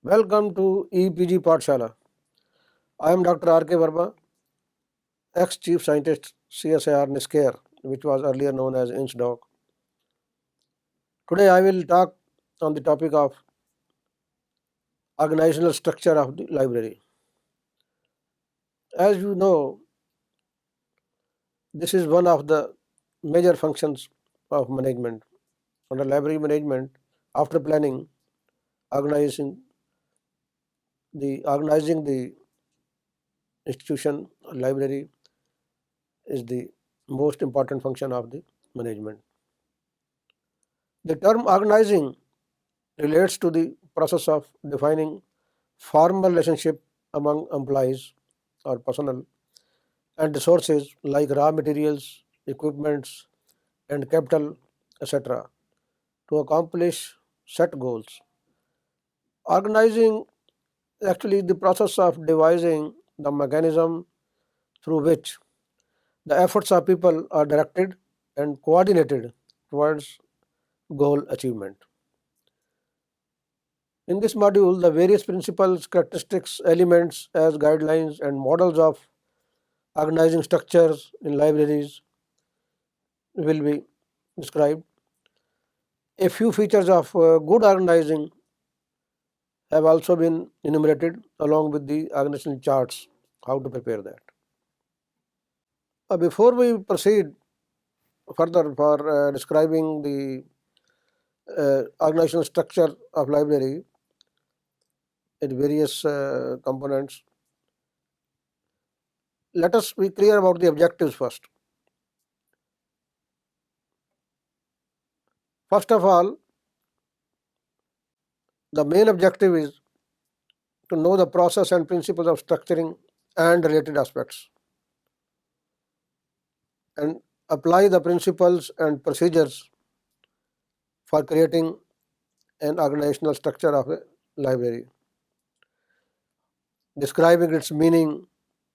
Welcome to EPG Pathshala. I am Dr. R.K. Verma, ex-Chief Scientist CSIR NISCARE, which was earlier known as INSDOC. Today I will talk on the topic of organizational structure of the library. As you know, this is one of the major functions of management. Under library management, after planning, organizing organizing the institution library is the most important function of the management. The term organizing relates to the process of defining formal relationship among employees or personnel and resources like raw materials, equipments, and capital, etc., to accomplish set goals. Organizing actually the process of devising the mechanism through which the efforts of people are directed and coordinated towards goal achievement. In this module, the various principles, characteristics, elements as guidelines and models of organizing structures in libraries will be described. A few features of good organizing have also been enumerated along with the organizational charts, how to prepare that. Before we proceed further for describing the organizational structure of library in various components, let us be clear about the objectives first. First of all, the main objective is to know the process and principles of structuring and related aspects and apply the principles and procedures for creating an organizational structure of a library, describing its meaning,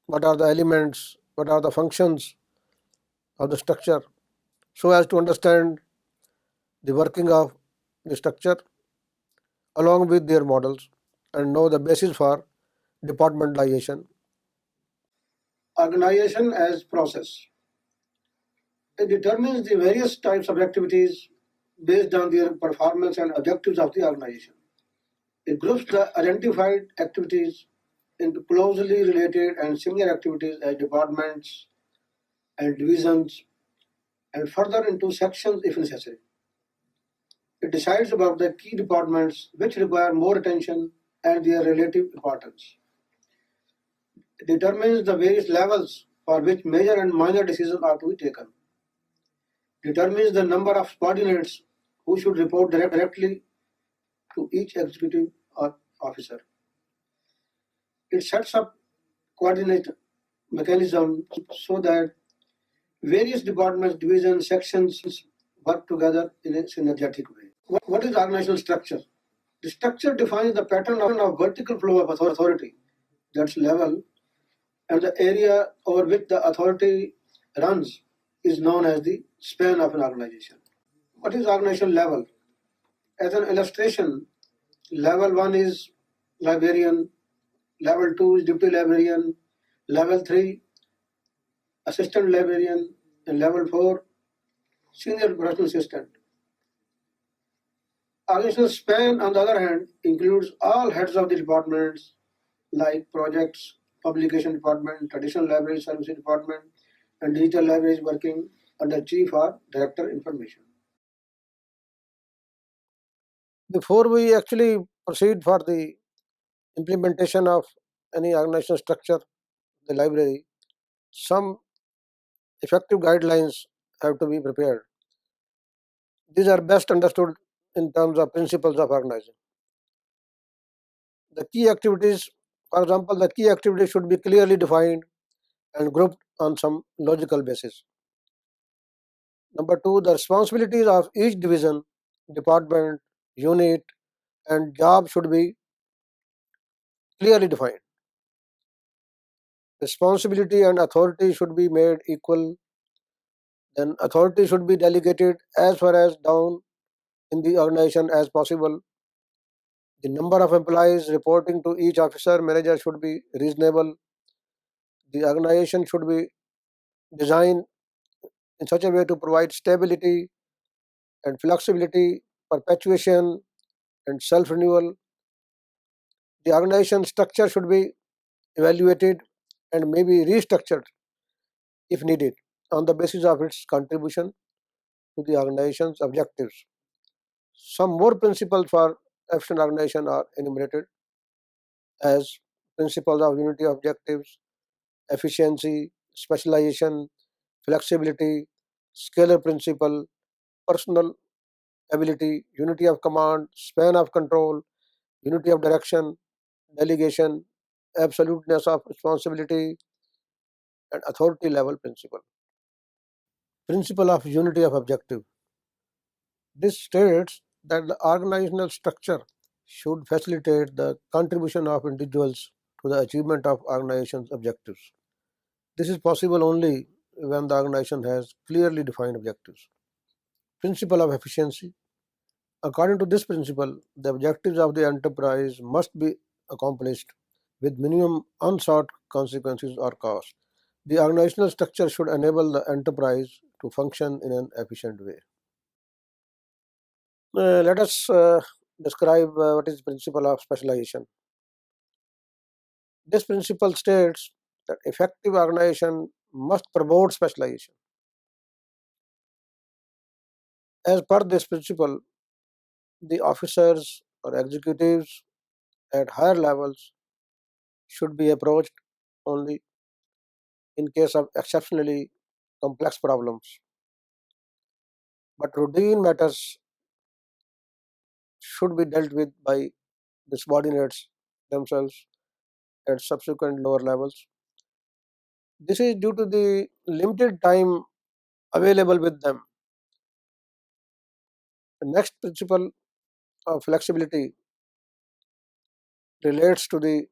what are the elements, what are the functions of the structure, so as to understand the working of the structure along with their models and know the basis for departmentalization. Organization as process. It determines the various types of activities based on their performance and objectives of the organization. It groups the identified activities into closely related and similar activities as departments and divisions, and further into sections if necessary. It decides about the key departments which require more attention and their relative importance. It determines the various levels for which major and minor decisions are to be taken. Determines the number of subordinates who should report directly to each executive or officer. It sets up coordinate mechanism so that various departments, divisions, sections work together in a synergetic way. What is organizational structure? The structure defines the pattern of vertical flow of authority, that's level, and the area over which the authority runs is known as the span of an organization. What is organizational level? As an illustration, level 1 is librarian, level 2 is deputy librarian, level 3 assistant librarian, and level 4 senior professional assistant. Organizational span, on the other hand, includes all heads of the departments like projects, publication department, traditional library services department, and digital libraries working under chief or director information. Before we actually proceed for the implementation of any organizational structure, the library, some effective guidelines have to be prepared. These are best understood in terms of principles of organizing. The key activities, for example, the key activities should be clearly defined and grouped on some logical basis. Number two, the responsibilities of each division, department, unit, and job should be clearly defined. Responsibility and authority should be made equal. Then authority should be delegated as far as down in the organization as possible. The number of employees reporting to each officer manager should be reasonable. The organization should be designed in such a way to provide stability and flexibility, perpetuation, and self renewal. The organization structure should be evaluated and maybe restructured if needed on the basis of its contribution to the organization's objectives. Some more principles for efficient organization are enumerated as principles of unity of objectives, efficiency, specialization, flexibility, scalar principle, personal ability, unity of command, span of control, unity of direction, delegation, absoluteness of responsibility, and authority level principle. Principle of unity of objective. This states that the organizational structure should facilitate the contribution of individuals to the achievement of organization's objectives. This is possible only when the organization has clearly defined objectives. Principle of efficiency. According to this principle, the objectives of the enterprise must be accomplished with minimum unsought consequences or cost. The organizational structure should enable the enterprise to function in an efficient way. Let us describe what is the principle of specialization. This principle states that effective organization must promote specialization. As per this principle, the officers or executives at higher levels should be approached only in case of exceptionally complex problems. But routine matters should be dealt with by the subordinates themselves at subsequent lower levels. This is due to the limited time available with them. The next principle of flexibility relates to the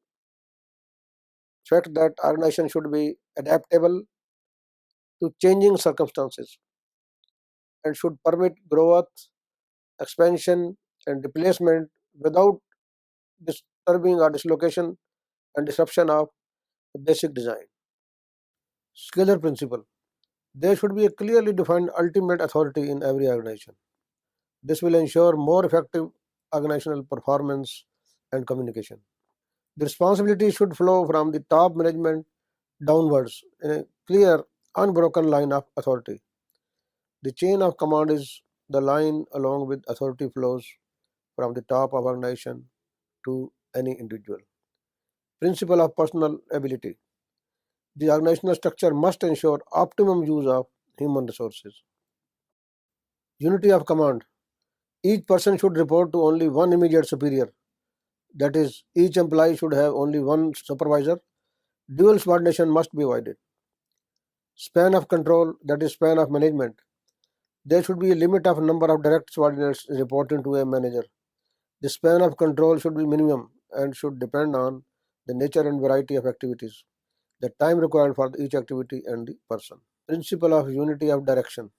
fact that organization should be adaptable to changing circumstances and should permit growth, expansion, and replacement without disturbing or dislocation and disruption of the basic design. Scalar principle. There should be a clearly defined ultimate authority in every organization. This will ensure more effective organizational performance and communication. The responsibility should flow from the top management downwards in a clear, unbroken line of authority. The chain of command is the line along which authority flows from the top of organization to any individual. Principle of personal ability. The organizational structure must ensure optimum use of human resources. Unity of command. Each person should report to only one immediate superior. That is, each employee should have only one supervisor. Dual subordination must be avoided. Span of control, that is span of management. There should be a limit of number of direct subordinates reporting to a manager. The span of control should be minimum and should depend on the nature and variety of activities, the time required for each activity and the person. Principle of unity of direction.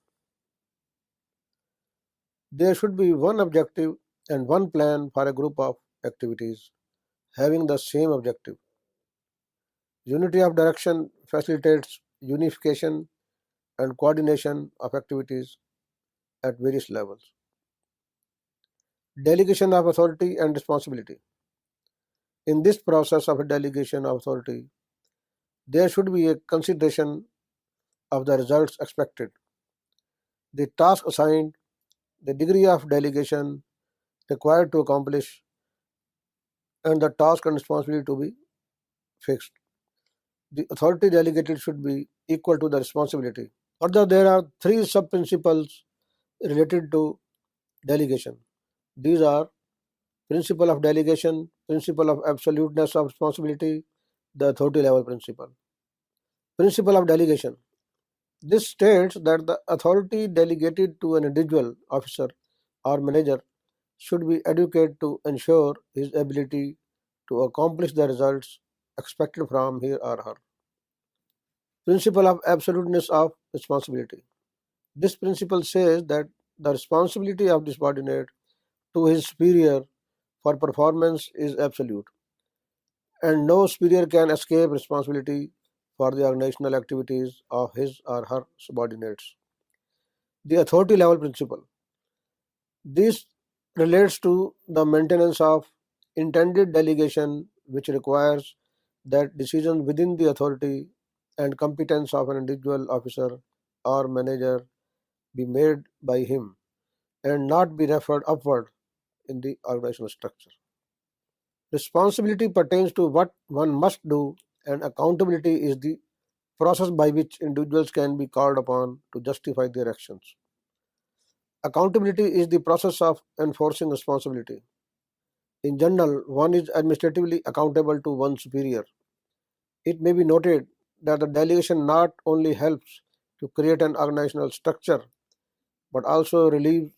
There should be one objective and one plan for a group of activities having the same objective. Unity of direction facilitates unification and coordination of activities at various levels. Delegation of authority and responsibility. In this process of a delegation of authority, there should be a consideration of the results expected, the task assigned, the degree of delegation required to accomplish, and the task and responsibility to be fixed. The authority delegated should be equal to the responsibility. Further, there are three sub-principles related to delegation. These are principle of delegation, principle of absoluteness of responsibility, the authority level principle. Principle of delegation. This states that the authority delegated to an individual officer or manager should be adequate to ensure his ability to accomplish the results expected from him or her. Principle of absoluteness of responsibility. This principle says that the responsibility of the subordinate to his superior for performance is absolute, and no superior can escape responsibility for the organizational activities of his or her subordinates. The authority level principle. This relates to the maintenance of intended delegation, which requires that decisions within the authority and competence of an individual officer or manager be made by him and not be referred upward in the organizational structure. Responsibility pertains to what one must do, and accountability is the process by which individuals can be called upon to justify their actions. Accountability is the process of enforcing responsibility. In general, one is administratively accountable to one's superior. It may be noted that the delegation not only helps to create an organizational structure but also relieves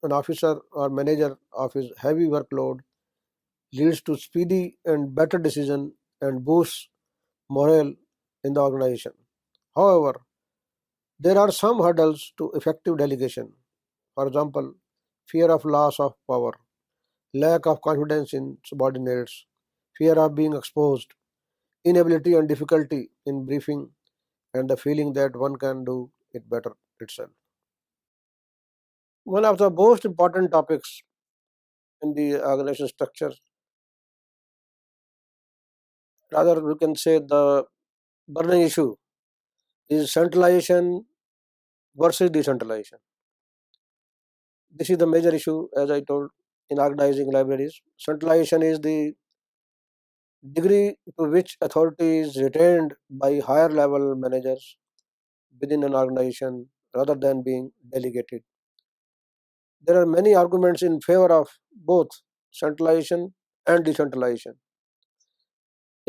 an officer or manager of his heavy workload, leads to speedy and better decision, and boosts morale in the organization. However, there are some hurdles to effective delegation. For example, fear of loss of power, lack of confidence in subordinates, fear of being exposed, inability and difficulty in briefing, and the feeling that one can do it better itself. One of the most important topics in the organization structure, rather we can say the burning issue, is centralization versus decentralization. This is the major issue, as I told, in organizing libraries. Centralization is the degree to which authority is retained by higher level managers within an organization rather than being delegated. There are many arguments in favor of both centralization and decentralization.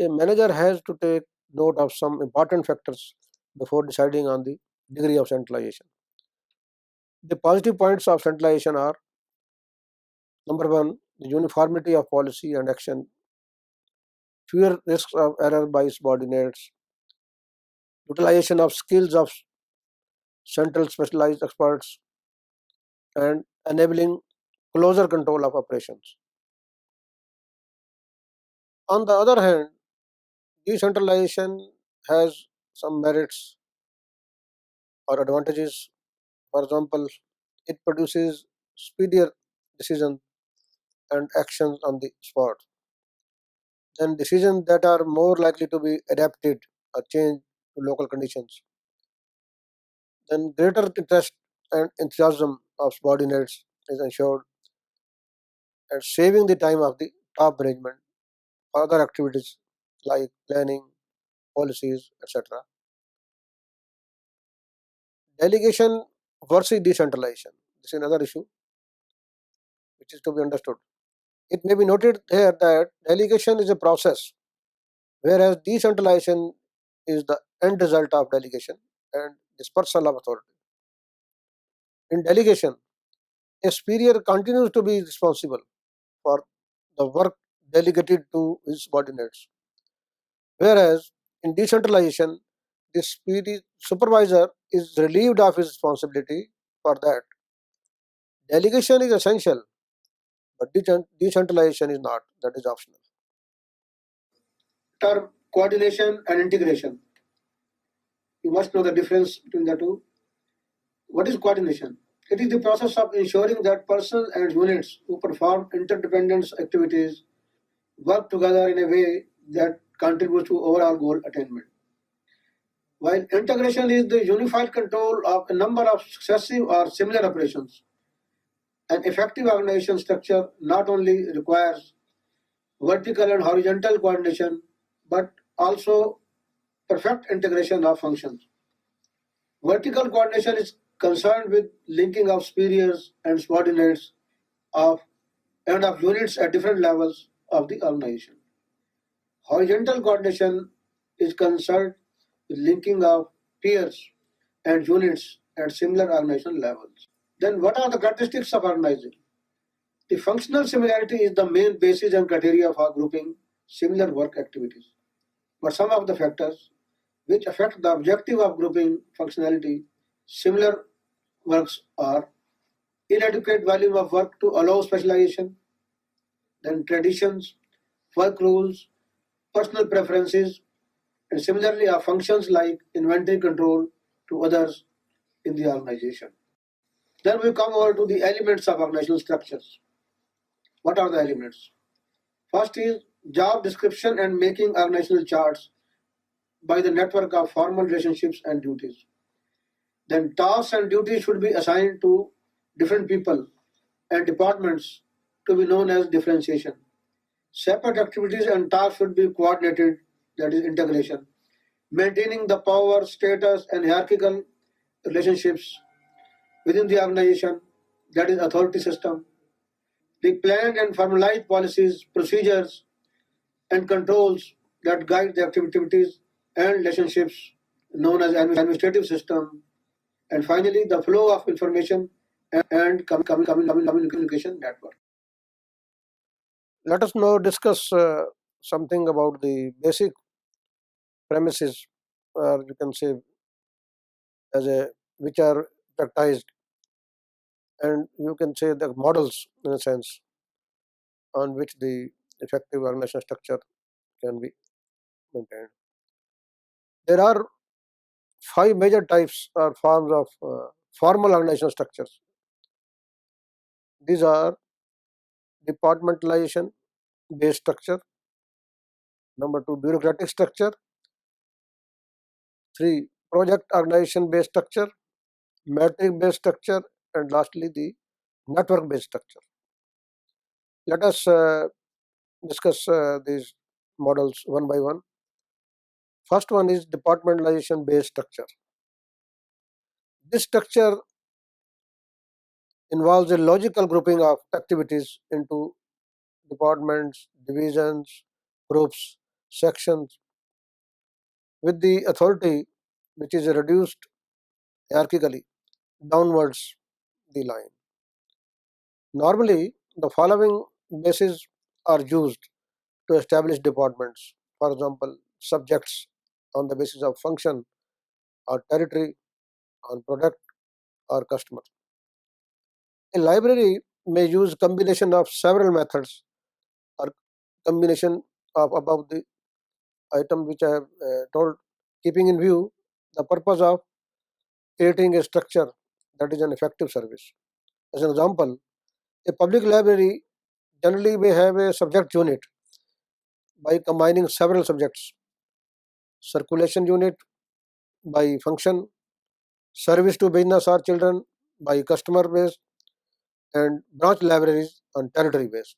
A manager has to take note of some important factors before deciding on the degree of centralization. The positive points of centralization are: number one, the uniformity of policy and action, fewer risks of error by subordinates, utilization of skills of central specialized experts, and enabling closer control of operations. On the other hand, decentralization has some merits or advantages. For example, it produces speedier decisions and actions on the spot, then decisions that are more likely to be adapted or changed to local conditions, then greater interest and enthusiasm of subordinates is ensured, and saving the time of the top management for other activities like planning, policies, etc. Delegation versus decentralization. This is another issue which is to be understood. It may be noted here that delegation is a process, whereas decentralization is the end result of delegation and dispersal of authority. In delegation, a superior continues to be responsible for the work delegated to his subordinates, whereas in decentralization, the supervisor is relieved of his responsibility for that. Delegation is essential, but decentralization is not, that is optional. Term coordination and integration. You must know the difference between the two. What is coordination? It is the process of ensuring that persons and units who perform interdependent activities work together in a way that contributes to overall goal attainment. While integration is the unified control of a number of successive or similar operations, an effective organization structure not only requires vertical and horizontal coordination but also perfect integration of functions. Vertical coordination is concerned with linking of superiors and subordinates of and of units at different levels of the organization. Horizontal coordination is concerned with linking of peers and units at similar organizational levels. Then what are the characteristics of organizing? The functional similarity is the main basis and criteria for grouping similar work activities. But some of the factors which affect the objective of grouping functionality similar works are: inadequate volume of work to allow specialization, then traditions, work rules, personal preferences, and similarly are functions like inventory control to others in the organization. Then we come over to the elements of organizational structures. What are the elements? First is job description and making organizational charts by the network of formal relationships and duties. Then tasks and duties should be assigned to different people and departments to be known as differentiation. Separate activities and tasks should be coordinated, that is integration. Maintaining the power, status, and hierarchical relationships within the organization, that is authority system. The planned and formalized policies, procedures, and controls that guide the activities and relationships known as administrative system. And finally, the flow of information and communication network. Let us now discuss something about the basic premises, or you can say as a which are practiced, and you can say the models in a sense on which the effective organizational structure can be maintained. There are five major types or forms of formal organizational structures. These are departmentalization based structure, number two, bureaucratic structure, three, project organization based structure, metric based structure, and lastly, the network based structure. Let us discuss these models one by one. First one is departmentalization based structure. This structure involves a logical grouping of activities into departments, divisions, groups, sections, with the authority which is reduced hierarchically downwards the line. Normally, the following bases are used to establish departments. For example, subjects on the basis of function or territory, on product or customer. A library may use combination of several methods or combination of above the item which I have told, keeping in view the purpose of creating a structure that is an effective service. As an example, a public library generally may have a subject unit by combining several subjects, circulation unit by function, service to business or children by customer base, and branch libraries on territory base.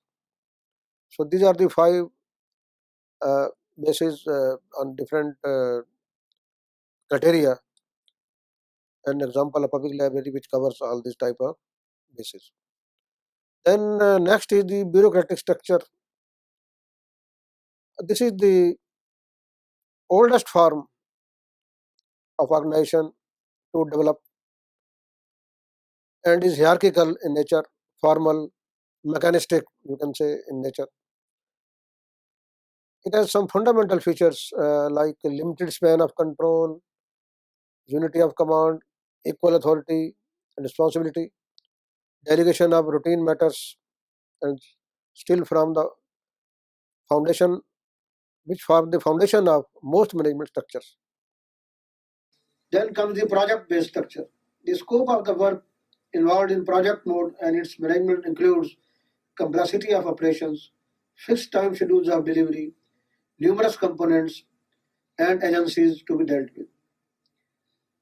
So these are the five uh, bases on different criteria. An example, a public library which covers all these type of bases. Then next is the bureaucratic structure. This is the oldest form of organization to develop and is hierarchical in nature, formal, mechanistic, you can say, in nature. It has some fundamental features like a limited span of control, unity of command, equal authority and responsibility, delegation of routine matters, and still from the foundation, which form the foundation of most management structures. Then comes the project based structure. The scope of the work involved in project mode and its management includes complexity of operations, fixed time schedules of delivery, numerous components and agencies to be dealt with.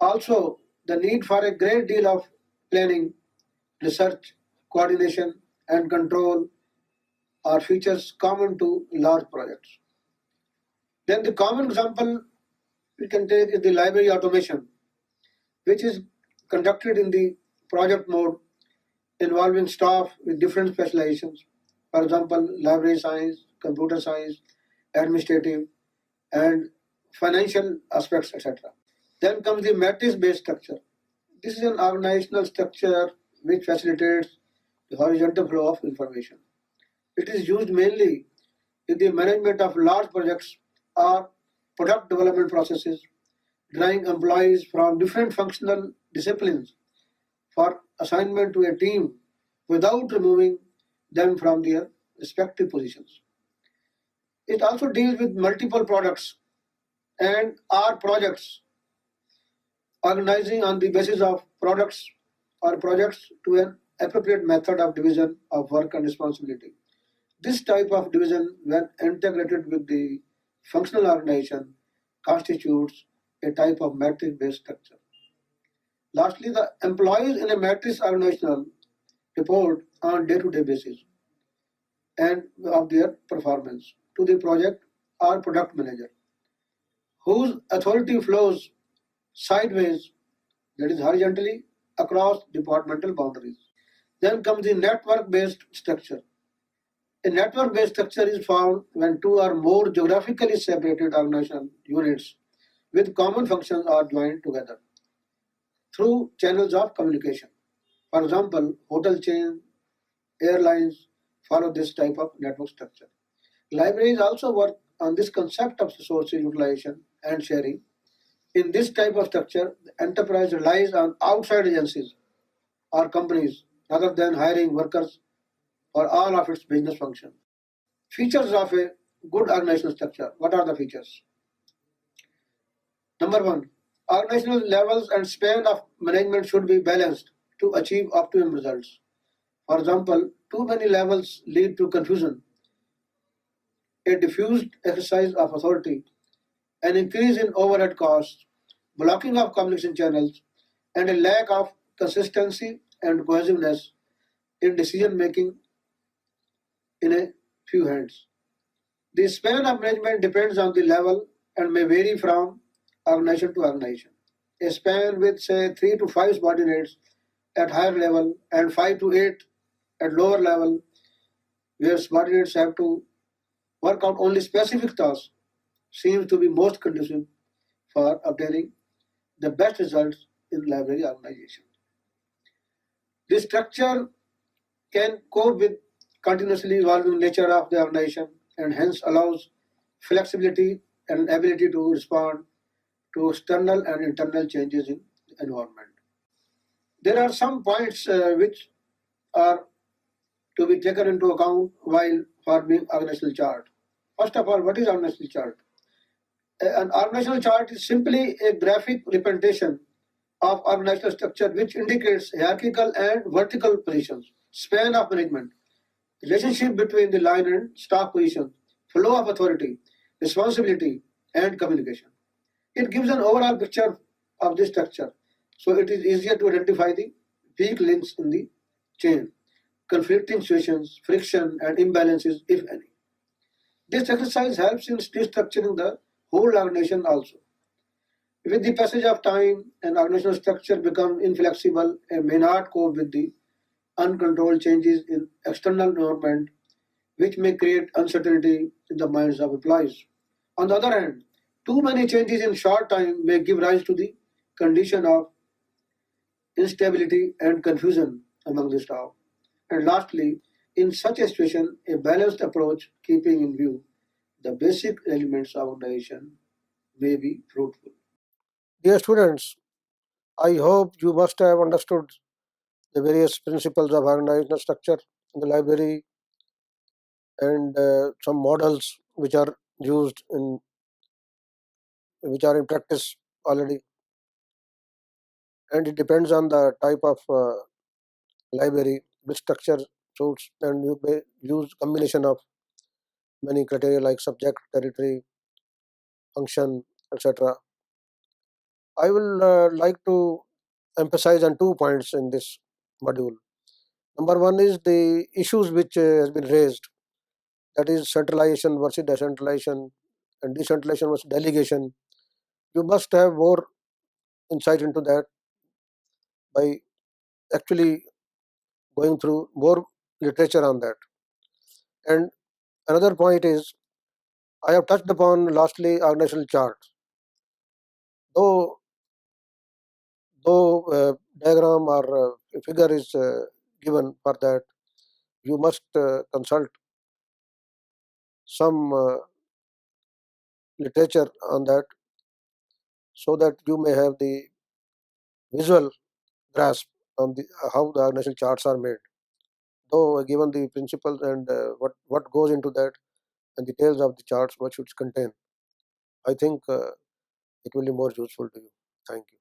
Also, the need for a great deal of planning, research, coordination, and control are features common to large projects. Then the common example we can take is the library automation, which is conducted in the project mode involving staff with different specializations. For example, library science, computer science, administrative, and financial aspects, etc. Then comes the matrix-based structure. This is an organizational structure which facilitates the horizontal flow of information. It is used mainly in the management of large projects or product development processes, drawing employees from different functional disciplines for assignment to a team without removing them from their respective positions. It also deals with multiple products and our projects, organizing on the basis of products or projects to an appropriate method of division of work and responsibility. This type of division, when integrated with the functional organization, constitutes a type of matrix-based structure. Lastly, the employees in a matrix organizational report on day-to-day basis and of their performance to the project or product manager, whose authority flows sideways, that is horizontally, across departmental boundaries. Then comes the network-based structure. A network-based structure is found when two or more geographically separated organizational units with common functions are joined together through channels of communication. For example, hotel chains, airlines follow this type of network structure. Libraries also work on this concept of resources utilization and sharing. In this type of structure, the enterprise relies on outside agencies or companies rather than hiring workers for all of its business functions. Features of a good organizational structure. What are the features? Number one, organizational levels and span of management should be balanced to achieve optimum results. For example, too many levels lead to confusion, a diffused exercise of authority, an increase in overhead costs, blocking of communication channels, and a lack of consistency and cohesiveness in decision making in a few hands. The span of management depends on the level and may vary from organization to organization. A span with, say, 3 to 5 subordinates at higher level and 5 to 8 at lower level, where subordinates have to work out only specific tasks, seems to be most conducive for obtaining the best results in library organization. This structure can cope with continuously evolving nature of the organization and hence allows flexibility and ability to respond to external and internal changes in the environment. There are some points which are to be taken into account while forming organizational chart. First of all, what is organizational chart? An organizational chart is simply a graphic representation of organizational structure which indicates hierarchical and vertical positions, span of management, relationship between the line and staff position, flow of authority, responsibility, and communication. It gives an overall picture of the structure, so it is easier to identify the weak links in the chain, conflicting situations, friction, and imbalances, if any. This exercise helps in restructuring the whole organization also. With the passage of time, an organizational structure becomes inflexible and may not cope with the uncontrolled changes in external environment, which may create uncertainty in the minds of employees. On the other hand, too many changes in short time may give rise to the condition of instability and confusion among the staff. And lastly, in such a situation, a balanced approach keeping in view the basic elements of organization may be fruitful. Dear students, I hope you must have understood the various principles of organizational structure in the library and some models which are in practice already. And it depends on the type of library which structure suits, and you may use combination of many criteria like subject, territory, function, etc. I will like to emphasize on 2 points in this module. Number one is the issues which has been raised, that is centralization versus decentralization and decentralization versus delegation. You must have more insight into that by actually going through more literature on that. And another point is, I have touched upon lastly organizational chart. Though diagram or figure is given for that, you must consult some literature on that so that you may have the visual grasp on the how the organizational charts are made. Though given the principles and what goes into that and details of the charts, what should contain, I think it will be more useful to you. Thank you.